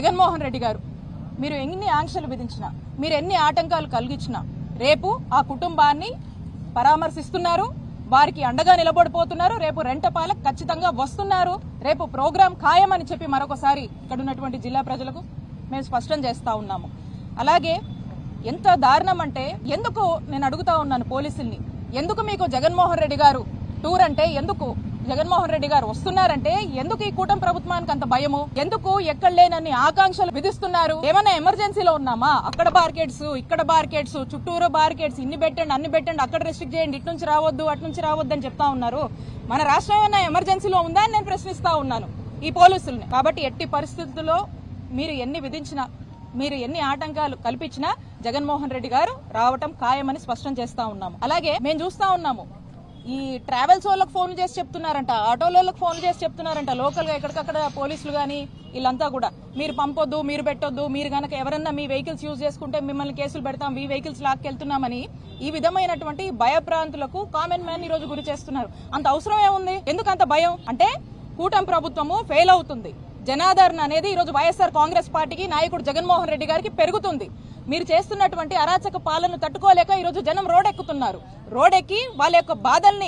జగన్మోహన్ రెడ్డి గారు మీరు ఎన్ని ఆంక్షలు విధించినా, మీరు ఎన్ని ఆటంకాలు కలిగించినా రేపు ఆ కుటుంబాన్ని పరామర్శిస్తున్నారు, వారికి అండగా నిలబడిపోతున్నారు. రేపు రెంటపాలకు ఖచ్చితంగా వస్తున్నారు. రేపు ప్రోగ్రాం ఖాయమని చెప్పి మరొకసారి ఇక్కడ ఉన్నటువంటి జిల్లా ప్రజలకు మేము స్పష్టం చేస్తా ఉన్నాము. అలాగే ఎంత దారుణం అంటే, ఎందుకు నేను అడుగుతా ఉన్నాను పోలీసుల్ని, ఎందుకు మీకు జగన్మోహన్ రెడ్డి గారు టూర్ అంటే ఎందుకు జగన్మోహన్ రెడ్డి గారు వస్తున్నారంటే ఎందుకు ఈ కూటమి ప్రభుత్వానికి అంత భయము? ఎందుకు ఎక్కడ లేనన్ని ఆకాంక్షలు విధిస్తున్నారు? ఏమైనా ఎమర్జెన్సీలో ఉన్నామా? అక్కడ బార్కెట్స్, ఇక్కడ బార్కెట్స్, చుట్టూరు బార్కెట్స్, ఇన్ని పెట్టండి అన్ని పెట్టండి, అక్కడ రెస్ట్రిక్ట్ చేయండి, ఇటు నుంచి రావద్దు అటు నుంచి రావద్దు అని చెప్తా ఉన్నారు. మన రాష్ట్రం ఏమైనా ఎమర్జెన్సీలో ఉందా అని నేను ప్రశ్నిస్తా ఉన్నాను ఈ పోలీసుల్ని. కాబట్టి ఎట్టి పరిస్థితుల్లో మీరు ఎన్ని విధించినా, మీరు ఎన్ని ఆటంకాలు కల్పించినా జగన్మోహన్ రెడ్డి గారు రావటం ఖాయమని స్పష్టం చేస్తా ఉన్నాము. అలాగే మేము చూస్తా ఉన్నాము, ఈ ట్రావెల్స్ వాళ్ళకి ఫోన్ చేసి చెప్తున్నారంట, ఆటోలకు ఫోన్ చేసి చెప్తున్నారంట, లోకల్ గా ఎక్కడికక్కడ పోలీసులు గానీ వీళ్ళంతా కూడా మీరు పంపొద్దు, మీరు పెట్టొద్దు, మీరు గనక ఎవరన్నా మీ వెహికల్స్ యూజ్ చేసుకుంటే మిమ్మల్ని కేసులు పెడతాం, మీ వెహికల్స్ లాక్కెళ్తున్నామని ఈ విధమైనటువంటి భయభ్రాంతులకు కామన్ మ్యాన్ ఈ రోజు గురి చేస్తున్నారు. అంత అవసరం ఏముంది? ఎందుకు అంత భయం అంటే, కూటమి ప్రభుత్వము ఫెయిల్ అవుతుంది, జనాదరణ అనేది ఈ రోజు వైఎస్ఆర్ కాంగ్రెస్ పార్టీకి, నాయకుడు జగన్మోహన్ రెడ్డి గారికి పెరుగుతుంది. మీరు చేస్తున్నటువంటి అరాచక పాలన తట్టుకోలేక ఈ రోజు జనం రోడ్డెక్కుతున్నారు. రోడ్డెక్కి వాళ్ళ యొక్క బాధల్ని